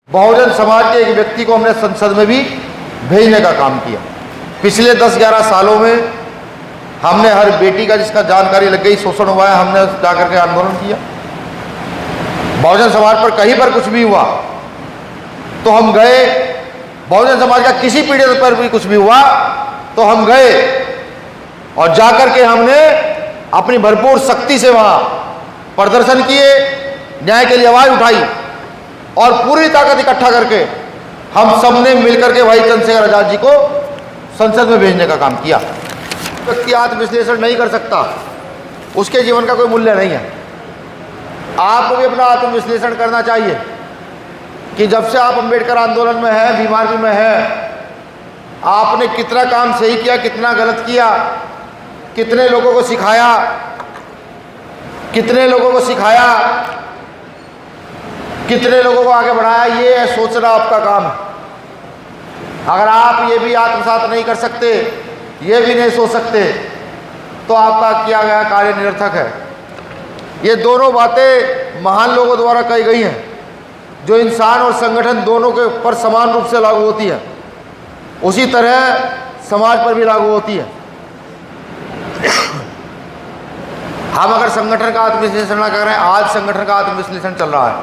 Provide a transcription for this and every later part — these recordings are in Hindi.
बहुजन समाज के एक व्यक्ति को हमने संसद में भी भेजने का काम किया। पिछले 10-11 सालों में हमने हर बेटी का जिसका जानकारी लग गई शोषण हुआ है, हमने जाकर के आंदोलन किया। बहुजन समाज पर कहीं पर कुछ भी हुआ तो हम गए, बहुजन समाज का किसी पीड़ित पर भी कुछ भी हुआ तो हम गए और जाकर के हमने अपनी भरपूर शक्ति से वहां प्रदर्शन किए, न्याय के लिए आवाज उठाई और पूरी ताकत इकट्ठा करके हम सब ने मिलकर के भाई चंद्रशेखर आजाद जी को संसद में भेजने का काम किया। व्यक्ति आत्मविश्लेषण नहीं कर सकता, उसके जीवन का कोई मूल्य नहीं है। आपको भी अपना आत्मविश्लेषण करना चाहिए कि जब से आप अंबेडकर आंदोलन में हैं, बीमारी में हैं, आपने कितना काम सही किया, कितना गलत किया, कितने लोगों को सिखाया, कितने लोगों को आगे बढ़ाया, ये सोचना आपका काम है। अगर आप ये भी आत्मसात नहीं कर सकते, ये भी नहीं सोच सकते, तो आपका किया गया कार्य निरर्थक है। ये दोनों बातें महान लोगों द्वारा कही गई हैं, जो इंसान और संगठन दोनों के ऊपर समान रूप से लागू होती है, उसी तरह समाज पर भी लागू होती है। हम अगर संगठन का आत्मविश्लेषण ना करें, आज संगठन का आत्मविश्लेषण चल रहा है।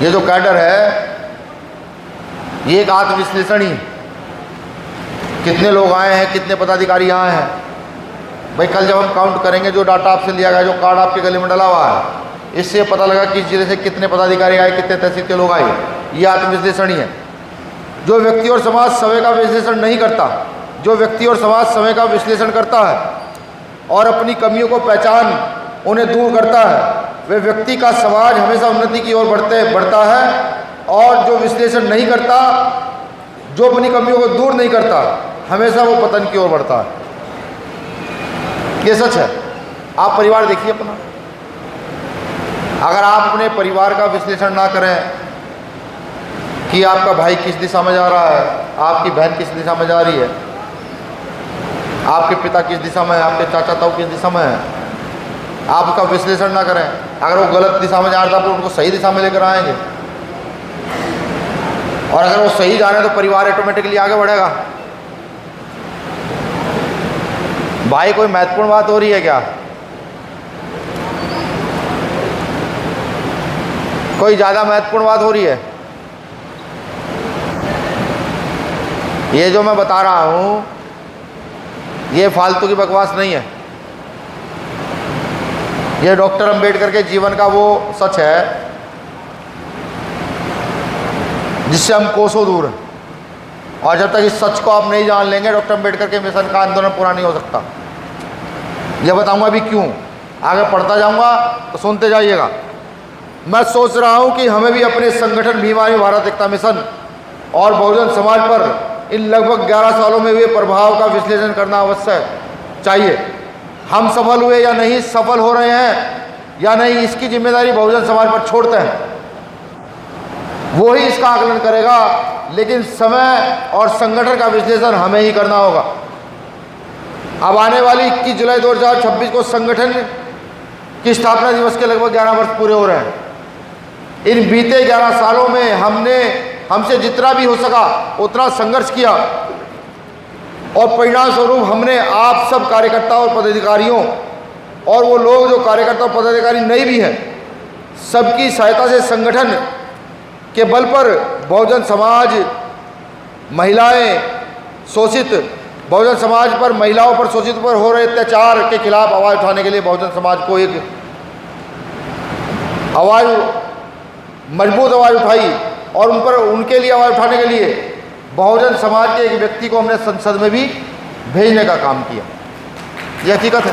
ये जो कैडर है ये एक आत्मविश्लेषण ही, कितने लोग आए हैं, कितने पदाधिकारी यहाँ हैं। भाई कल जब हम काउंट करेंगे, जो डाटा आपसे लिया गया, जो कार्ड आपके गले में डला हुआ है, इससे पता लगा कि जिले से कितने पदाधिकारी आए, कितने तहसील के लोग आए। ये आत्मविश्लेषण ही है। जो व्यक्ति और समाज समय का विश्लेषण नहीं करता, जो व्यक्ति और समाज समय का विश्लेषण करता है और अपनी कमियों को पहचान उन्हें दूर करता है, वे व्यक्ति का समाज हमेशा उन्नति की ओर बढ़ता है। और जो विश्लेषण नहीं करता, जो अपनी कमियों को दूर नहीं करता, हमेशा वो पतन की ओर बढ़ता है। ये सच है। आप परिवार देखिए अपना, अगर आप अपने परिवार का विश्लेषण ना करें कि आपका भाई किस दिशा में जा रहा है, आपकी बहन किस दिशा में जा रही है, आपके पिता किस दिशा में है, आपके चाचा ताऊ किस दिशा में है, आप उसका विश्लेषण ना करें, अगर वो गलत दिशा में जा रहा है तो उनको सही दिशा में लेकर आएंगे, और अगर वो सही जा रहे हैं तो परिवार ऑटोमेटिकली आगे बढ़ेगा। भाई कोई महत्वपूर्ण बात हो रही है क्या? कोई ज़्यादा महत्वपूर्ण बात हो रही है? ये जो मैं बता रहा हूँ ये फालतू की बकवास नहीं है। ये डॉक्टर अंबेडकर के जीवन का वो सच है जिससे हम कोसों दूर हैं। और जब तक इस सच को आप नहीं जान लेंगे, डॉक्टर अंबेडकर के मिशन का आंदोलन पूरा नहीं हो सकता। यह बताऊंगा अभी क्यों, आगे पढ़ता जाऊंगा तो सुनते जाइएगा। मैं सोच रहा हूं कि हमें भी अपने संगठन भीम आर्मी भारत एकता मिशन और बहुजन समाज पर इन लगभग 11 सालों में हुए प्रभाव का विश्लेषण करना अवश्य चाहिए। हम सफल हुए या नहीं, सफल हो रहे हैं या नहीं, इसकी जिम्मेदारी बहुजन समाज पर छोड़ते हैं। वो ही इसका आकलन करेगा, लेकिन समय और संगठन का विश्लेषण हमें ही करना होगा। अब आने वाली 21 जुलाई 2026 को संगठन की स्थापना दिवस के लगभग 11 वर्ष पूरे हो रहे हैं। इन बीते 11 सालों में हमसे जितना भी हो सका उतना संघर्ष किया और परिणाम स्वरूप हमने आप सब कार्यकर्ताओं और पदाधिकारियों और वो लोग जो कार्यकर्ता और पदाधिकारी नहीं भी हैं, सबकी सहायता से संगठन के बल पर बहुजन समाज, महिलाएं शोषित, बहुजन समाज पर, महिलाओं पर, शोषित पर हो रहे अत्याचार के खिलाफ आवाज़ उठाने के लिए बहुजन समाज को एक आवाज़, मजबूत आवाज़ उठाई और उनके लिए आवाज़ उठाने के लिए बहुजन समाज के एक व्यक्ति को हमने संसद में भी भेजने का काम किया। यह हकीकत है।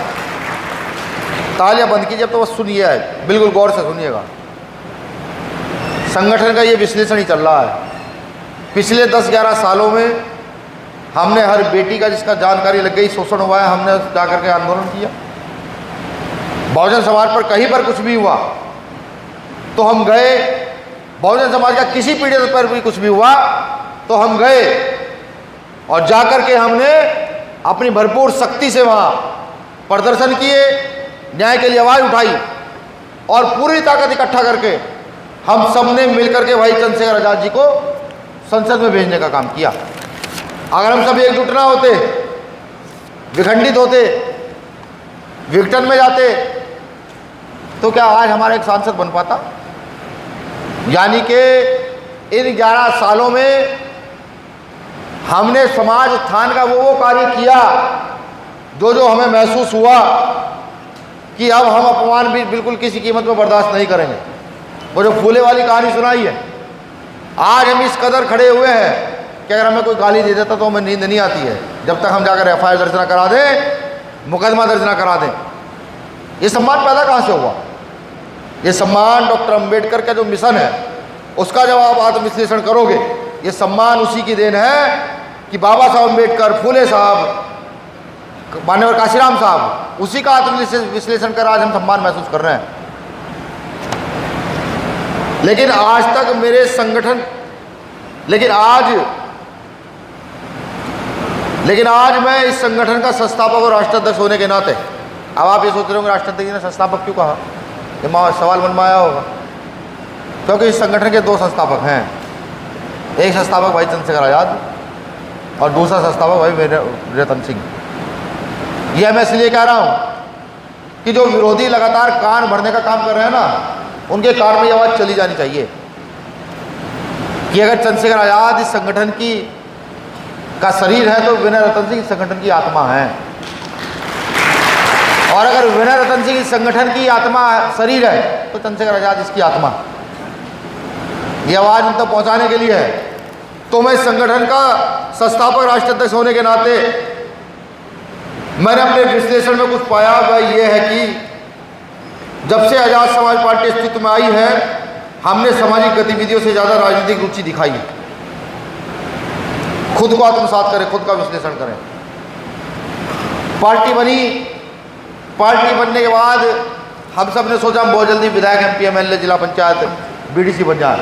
तालियां बंद कीजिए, अब तो बस सुनिए, बिल्कुल गौर से सुनिएगा। संगठन का ये विश्लेषण ही चल रहा है। पिछले 10-11 सालों में हमने हर बेटी का जिसका जानकारी लग गई शोषण हुआ है, हमने जाकर के आंदोलन किया। बहुजन समाज पर कहीं पर कुछ भी हुआ तो हम गए, बहुजन समाज का किसी पीड़ित पर भी कुछ भी हुआ तो हम गए और जाकर के हमने अपनी भरपूर शक्ति से वहाँ प्रदर्शन किए, न्याय के लिए आवाज़ उठाई और पूरी ताकत इकट्ठा करके हम सब ने मिलकर के भाई चंद्रशेखर आज़ाद जी को संसद में भेजने का काम किया। अगर हम सब एकजुट ना होते, विखंडित होते, विघटन में जाते, तो क्या आज हमारा एक सांसद बन पाता? यानी कि इन 11 सालों में हमने समाज उत्थान का वो कार्य किया जो हमें महसूस हुआ कि अब हम अपमान भी बिल्कुल किसी कीमत पर बर्दाश्त नहीं करेंगे। वो जो फूले वाली कहानी सुनाई है, आज हम इस कदर खड़े हुए हैं कि अगर हमें कोई गाली दे देता तो हमें नींद नहीं आती है, जब तक हम जाकर FIR दर्ज ना करा दें, मुकदमा दर्ज ना करा दें। ये सम्मान पैदा कहाँ से हुआ? ये सम्मान डॉक्टर अंबेडकर का जो मिशन है उसका जब आप आत्मविश्लेषण करोगे, ये सम्मान उसी की देन है कि बाबा साहब अंबेडकर, फूले साहब, मान्यवर काशीराम साहब, उसी का आत्मविश्लेषण कर आज हम सम्मान महसूस कर रहे हैं। लेकिन आज तक मेरे संगठन, लेकिन आज मैं इस संगठन का संस्थापक और राष्ट्राध्यक्ष होने के नाते, अब आप ये सोच रहे होंगे राष्ट्राध्यक्ष जी ने संस्थापक क्यों कहा, ये सवाल मन में आया होगा। क्योंकि इस संगठन के 2 संस्थापक हैं, एक संस्थापक भाई चंद्रशेखर आज़ाद और दूसरा संस्थापक भाई मेरे रतन सिंह। यह मैं इसलिए कह रहा हूँ कि जो विरोधी लगातार कान भरने का काम कर रहे हैं ना, उनके कान में ये आवाज़ चली जानी चाहिए कि अगर चंद्रशेखर आज़ाद इस संगठन की का शरीर है तो विनय रतन सिंह इस संगठन की आत्मा है, और अगर विनय रतन सिंह इस संगठन की आत्मा शरीर है तो चंद्रशेखर आज़ाद इसकी आत्मा। ये आवाज़ उन तक पहुँचाने के लिए है। तो मैं इस संगठन का संस्थापक राष्ट्राध्यक्ष होने के नाते मैंने अपने विश्लेषण में कुछ पाया, वह यह है कि जब से आज़ाद समाज पार्टी अस्तित्व में आई है, हमने सामाजिक गतिविधियों से ज़्यादा राजनीतिक रुचि दिखाई है। खुद को आत्मसात करें, खुद का विश्लेषण करें। पार्टी बनी, पार्टी बनने के बाद हम सब ने सोचा हम बहुत जल्दी विधायक, MP, MLA, जिला पंचायत, BDC बन जाए,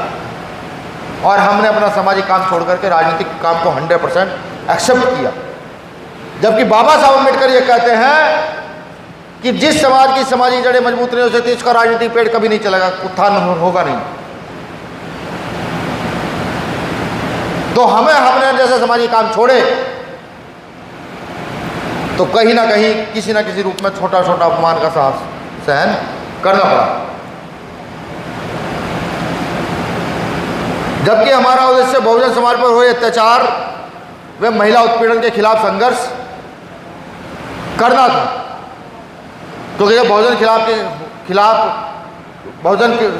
और हमने अपना सामाजिक काम छोड़ करके राजनीतिक काम को 100% एक्सेप्ट किया। जबकि बाबा साहब अम्बेडकर ये कहते हैं कि जिस समाज की सामाजिक जड़ें मजबूत नहीं हो सकती उसका राजनीतिक पेड़ कभी नहीं चलेगा, उत्थान होगा नहीं। तो हमने जैसे सामाजिक काम छोड़े तो कहीं ना कहीं किसी ना किसी रूप में छोटा छोटा अपमान का सहन करना पड़ा। जबकि हमारा उद्देश्य बहुजन समाज पर हुए अत्याचार व महिला उत्पीड़न के खिलाफ संघर्ष करना था, क्योंकि जब बहुजन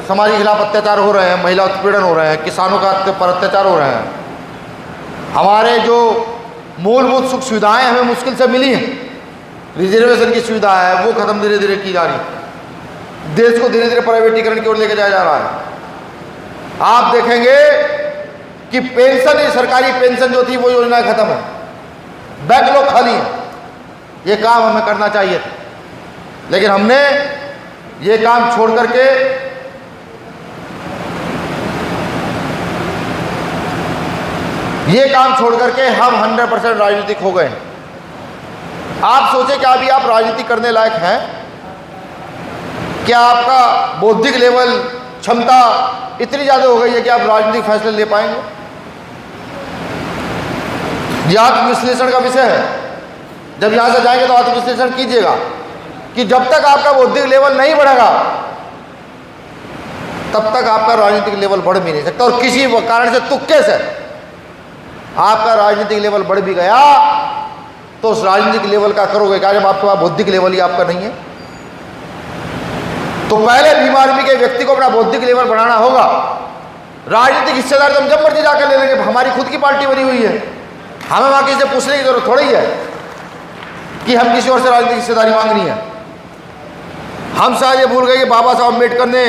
समाज के खिलाफ अत्याचार हो रहे हैं, महिला उत्पीड़न हो रहे हैं, किसानों का पर अत्याचार हो रहे हैं, हमारे जो मूलभूत सुख सुविधाएं हमें मुश्किल से मिली हैं, रिजर्वेशन की सुविधा है वो खत्म धीरे धीरे की जा रही है, देश को धीरे धीरे प्राइवेटीकरण की ओर लेके जाया जा रहा है। आप देखेंगे कि पेंशन, सरकारी पेंशन जो थी वो योजना खत्म है, बैकलॉग खाली है। ये काम हमें करना चाहिए था, लेकिन हमने ये काम छोड़ करके हम 100% राजनीतिक हो गए। आप सोचे क्या अभी आप राजनीति करने लायक हैं? क्या आपका बौद्धिक लेवल, क्षमता इतनी ज़्यादा हो गई है कि आप राजनीतिक फैसले ले पाएंगे? यह आत्मविश्लेषण का विषय है। जब यहाँ से जाएंगे तो आत्मविश्लेषण कीजिएगा कि जब तक आपका बौद्धिक लेवल नहीं बढ़ेगा तब तक आपका राजनीतिक लेवल बढ़ भी नहीं सकता, और किसी कारण से तुक्के से आपका राजनीतिक लेवल बढ़ भी गया तो उस राजनीतिक लेवल का करोगे क्या जब आपके पास बौद्धिक लेवल ही आपका नहीं है? तो पहले भीम आर्मी के व्यक्ति को अपना बौद्धिक लेवल बढ़ाना होगा। राजनीतिक हिस्सेदार तो हम जब मर्जी जाकर ले लेंगे, हमारी खुद की पार्टी बनी हुई है, हमें वहां किसी से पूछने की जरूरत थोड़ी है कि हम किसी और से राजनीतिक हिस्सेदारी मांगनी है। हम शायद ये भूल गए कि बाबा साहब अम्बेडकर ने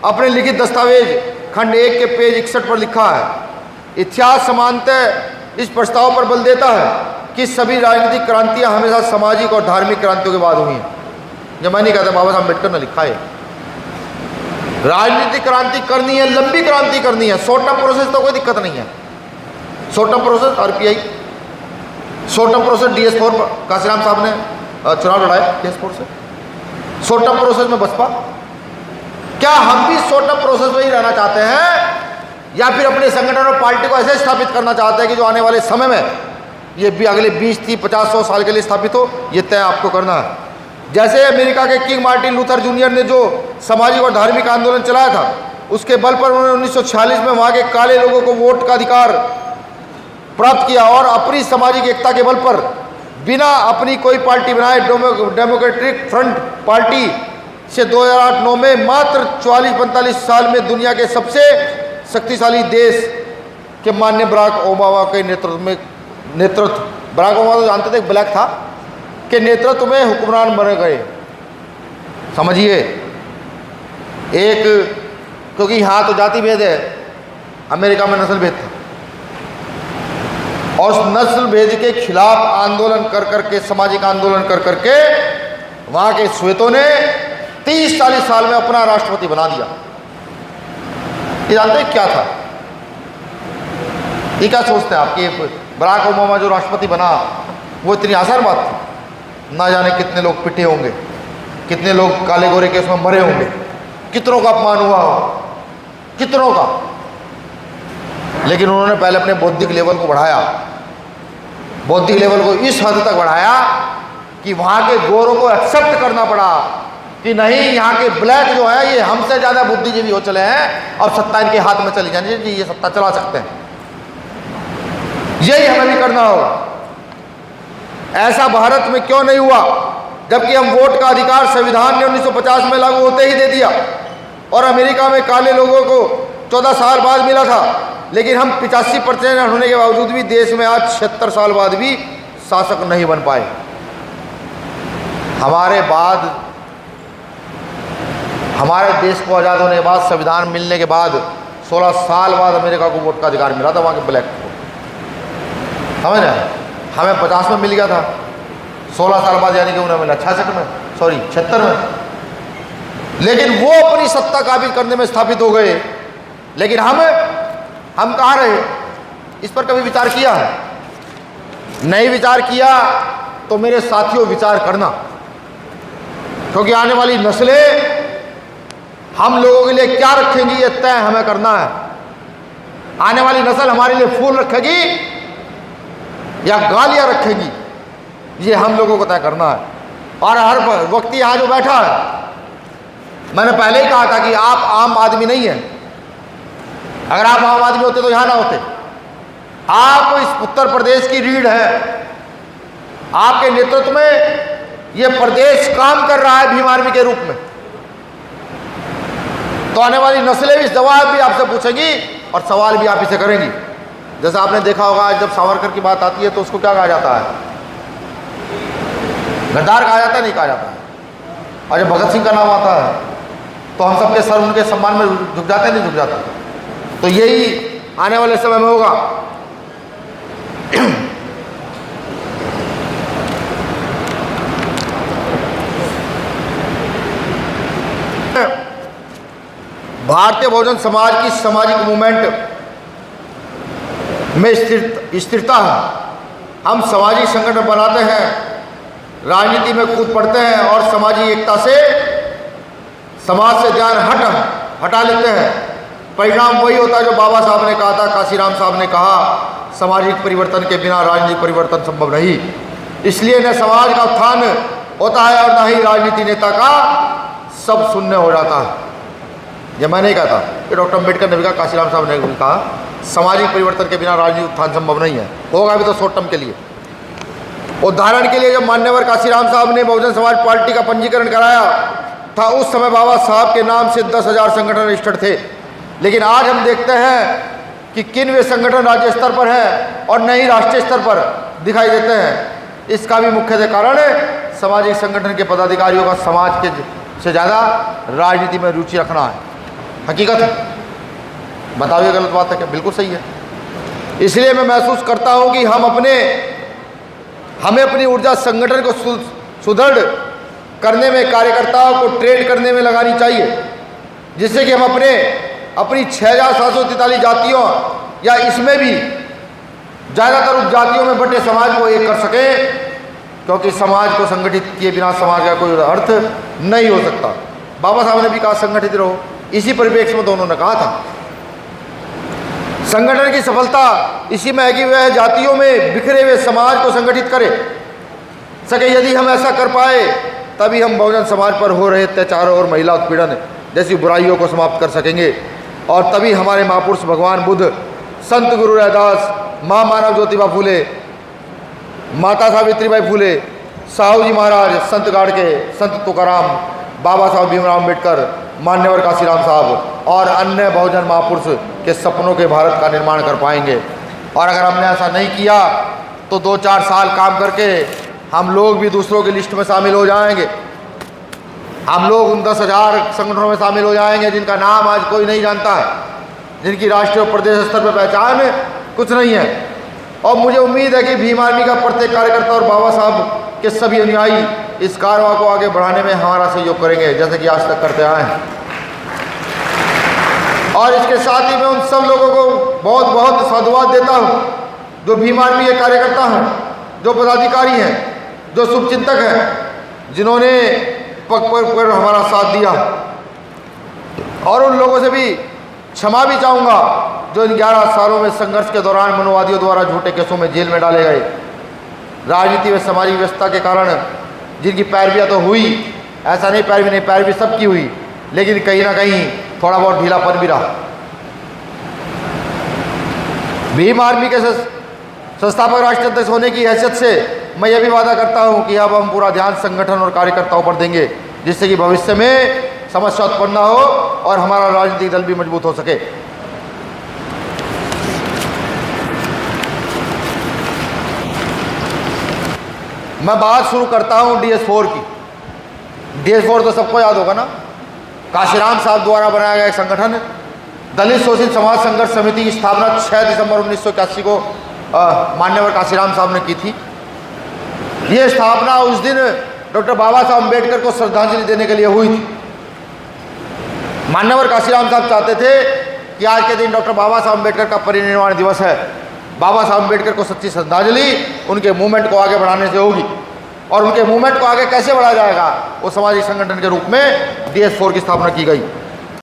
अपने लिखित दस्तावेज खंड 1 के पेज 61 पर लिखा है, इतिहास समानतः इस प्रस्ताव पर बल देता है कि सभी राजनीतिक क्रांतियां हमेशा सामाजिक और धार्मिक क्रांतियों के बाद हुई हैं। जब मैं नहीं कहता, बाबा साहब अम्बेडकर ने लिखा है। राजनीतिक क्रांति करनी है, लंबी क्रांति करनी है, शॉर्ट टर्म प्रोसेस तो कोई दिक्कत नहीं है। Short term process RPI, short term process DS4 Kashiram साहब ने चुनाव लड़ाए DS4 से, शॉर्ट टर्म प्रोसेस में बसपा, क्या हम भी शॉर्ट टर्म प्रोसेस में ही रहना चाहते हैं, या फिर अपने संगठन और पार्टी को ऐसे स्थापित करना चाहते हैं कि जो आने वाले समय में ये भी अगले 20, 30, 50, 100 साल के लिए स्थापित हो? ये तय आपको करना है। जैसे अमेरिका के किंग मार्टिन लूथर जूनियर ने जो सामाजिक और धार्मिक आंदोलन चलाया था, उसके बल पर उन्होंने 1946 में वहाँ के काले लोगों को वोट का अधिकार प्राप्त किया और अपनी सामाजिक एकता के बल पर बिना अपनी कोई पार्टी बनाए डेमोक्रेटिक फ्रंट पार्टी से 2008-9 में मात्र 44-45 साल में दुनिया के सबसे शक्तिशाली देश के माननीय बराक ओबामा के नेतृत्व बराक ओबामा तो जानते थे ब्लैक था, के नेतृत्व में हुक्मरान बन गए। समझिए, एक क्योंकि यहाँ तो जाति भेद है, अमेरिका में नस्ल भेद था, और उस नस्ल भेद के खिलाफ आंदोलन कर करके, सामाजिक आंदोलन कर करके वहाँ के श्वेतों ने 30-40 साल में अपना राष्ट्रपति बना दिया। ये जानते हैं क्या था? ये क्या सोचते हैं आपके बराक ओबामा जो राष्ट्रपति बना वो इतनी आसान बात थी? ना जाने कितने लोग पिटे होंगे, कितने लोग काले गोरे के उसमें मरे होंगे, कितनों का अपमान हुआ हो, कितनों का। लेकिन उन्होंने पहले अपने बौद्धिक लेवल को बढ़ाया, बौद्धिक लेवल को इस हद तक बढ़ाया कि वहाँ के गोरों को एक्सेप्ट करना पड़ा कि नहीं, यहाँ के ब्लैक जो है ये हमसे ज़्यादा बुद्धिजीवी हो चले हैं और सत्ता इनके हाथ में चली जानी चाहिए, ये सत्ता चला सकते हैं। यही हमें भी करना होगा। ऐसा भारत में क्यों नहीं हुआ, जबकि हम वोट का अधिकार संविधान ने 1950 में लागू होते ही दे दिया और अमेरिका में काले लोगों को 14 साल बाद मिला था, लेकिन हम 85% होने के बावजूद भी देश में आज 76 साल बाद भी शासक नहीं बन पाए। हमारे बाद, हमारे देश को आज़ाद होने के बाद, संविधान मिलने के बाद 16 साल बाद अमेरिका को वोट का अधिकार मिला था, वहाँ के ब्लैक को। समझ रहे हैं? हमें 50 में मिल गया था, 16 साल बाद यानी कि उन्हें मिला 76 में। लेकिन वो अपनी सत्ता काबिज करने में स्थापित हो गए, लेकिन हम कहाँ रहे? इस पर कभी विचार किया है? नहीं विचार किया तो मेरे साथियों विचार करना, क्योंकि आने वाली नस्लें हम लोगों के लिए क्या रखेंगी ये तय हमें करना है। आने वाली नस्ल हमारे लिए फूल रखेगी या गालियां रखेगी, ये हम लोगों को तय करना है। और हर व्यक्ति यहाँ जो बैठा है, मैंने पहले ही कहा था कि आप आम आदमी नहीं हैं। अगर आप आम आदमी होते तो यहाँ ना होते। आप इस उत्तर प्रदेश की रीढ़ है, आपके नेतृत्व में ये प्रदेश काम कर रहा है भीम आर्मी के रूप में। तो आने वाली नस्लें भी जवाब भी आपसे पूछेंगी और सवाल भी आप ही से करेंगी। जैसा आपने देखा होगा, जब सावरकर की बात आती है तो उसको क्या कहा जाता है? गद्दार कहा जाता है, नहीं कहा जाता है। और जब भगत सिंह का नाम आता है तो हम सबके सर उनके सम्मान में झुक जाते हैं, नहीं झुक जाता? तो यही आने वाले समय में होगा। भारतीय बहुजन समाज की सामाजिक मूवमेंट में स्थिरता है। हम सामाजिक संगठन बनाते हैं, राजनीति में कूद पड़ते हैं और सामाजिक एकता से समाज से ध्यान हटा लेते हैं। परिणाम वही होता है जो बाबा साहब ने कहा था, काशीराम साहब ने कहा, सामाजिक परिवर्तन के बिना राजनीतिक परिवर्तन संभव नहीं। इसलिए न समाज का उत्थान होता है और न ही राजनीति नेता का सब शून्य हो जाता है। ये मैं नहीं कहता, ये डॉक्टर अम्बेडकर ने भी कहा, काशीराम साहब ने भी कहा, सामाजिक परिवर्तन के बिना राजनीतिक उत्थान संभव नहीं है। होगा भी तो शॉर्ट टर्म के लिए। उदाहरण के लिए जब मान्यवर काशीराम साहब ने बहुजन समाज पार्टी का पंजीकरण कराया था, उस समय बाबा साहब के नाम से 10,000 संगठन रजिस्टर्ड थे। लेकिन आज हम देखते हैं कि किन वे संगठन राज्य स्तर पर हैं और न ही राष्ट्रीय स्तर पर दिखाई देते हैं। इसका भी मुख्य कारण है सामाजिक संगठन के पदाधिकारियों का समाज के से ज़्यादा राजनीति में रुचि रखना है। हकीकत है, बताओ ये गलत बात है क्या? बिल्कुल सही है। इसलिए मैं महसूस करता हूँ कि हमें अपनी ऊर्जा संगठन को सुदृढ़ करने में, कार्यकर्ताओं को ट्रेन करने में लगानी चाहिए, जिससे कि हम अपनी 6,743 जातियों या इसमें भी ज़्यादातर उपजातियों में बटे समाज को एक कर सकें, क्योंकि समाज को संगठित किए बिना समाज का कोई अर्थ नहीं हो सकता। बाबा साहब ने भी कहा संगठित रहो, इसी परिप्रेक्ष्य में दोनों ने कहा था। संगठन की सफलता इसी में है कि वह जातियों में बिखरे हुए समाज को संगठित करे सके। यदि हम ऐसा कर पाए तभी हम बहुजन समाज पर हो रहे अत्याचारों और महिला उत्पीड़न जैसी बुराइयों को समाप्त कर सकेंगे, और तभी हमारे महापुरुष भगवान बुद्ध, संत गुरु रैदास, माँ मानव ज्योतिबा फूले, माता सावित्रीबाई फूले, साहू जी महाराज, संत गाड़के, संत तुकाराम, बाबा साहब भीमराव अम्बेडकर, मान्यवर काशीराम साहब और अन्य बहुजन महापुरुष के सपनों के भारत का निर्माण कर पाएंगे। और अगर हमने ऐसा नहीं किया तो 2-4 साल काम करके हम लोग भी दूसरों की लिस्ट में शामिल हो जाएंगे। हम लोग उन 10,000 संगठनों में शामिल हो जाएंगे जिनका नाम आज कोई नहीं जानता है, जिनकी राष्ट्रीय और प्रदेश स्तर पर पहचान कुछ नहीं है। और मुझे उम्मीद है कि भीम आर्मी का प्रत्येक कार्यकर्ता और बाबा साहब के सभी अनुयायी इस कारवां को आगे बढ़ाने में हमारा सहयोग करेंगे, जैसे कि आज तक करते आए हैं। और इसके साथ ही मैं उन सब लोगों को बहुत बहुत साधुवाद देता हूँ जो भीम आर्मी के कार्यकर्ता हैं, जो पदाधिकारी हैं, जो शुभचिंतक हैं, जिन्होंने पग पग पर हमारा साथ दिया। और उन लोगों से भी क्षमा भी चाहूँगा जो इन 11 सालों में संघर्ष के दौरान मनोवादियों द्वारा झूठे केसों में जेल में डाले गए। राजनीति व सामाजिक व्यवस्था के कारण जिनकी पैरवियाँ तो हुई, ऐसा नहीं पैरवी सबकी हुई, लेकिन कहीं ना कहीं थोड़ा बहुत ढीलापन भी रहा। भीम आर्मी के संस्थापक राष्ट्रीय अध्यक्ष होने की हैसियत से मैं यह भी वादा करता हूं कि अब हम पूरा ध्यान संगठन और कार्यकर्ताओं पर देंगे, जिससे कि भविष्य में समस्या उत्पन्न न हो और हमारा राजनीतिक दल भी मजबूत हो सके। मैं बात शुरू करता हूं DS4 की। DS4 तो सबको याद होगा ना, काशीराम साहब द्वारा बनाया गया एक संगठन, दलित शोषित समाज संघर्ष समिति की स्थापना 6 दिसंबर 1981 को मान्यवर काशीराम साहब ने की थी। ये स्थापना उस दिन डॉक्टर बाबा साहब अम्बेडकर को श्रद्धांजलि देने के लिए हुई थी। मान्यवर काशीराम साहब चाहते थे कि आज के दिन डॉक्टर बाबा साहब अम्बेडकर का परिनिर्वाण दिवस है, बाबा साहब अम्बेडकर को सच्ची श्रद्धांजलि उनके मूवमेंट को आगे बढ़ाने से होगी। और उनके मूवमेंट को आगे कैसे बढ़ाया जाएगा, वो सामाजिक संगठन के रूप में DS4 की स्थापना की गई।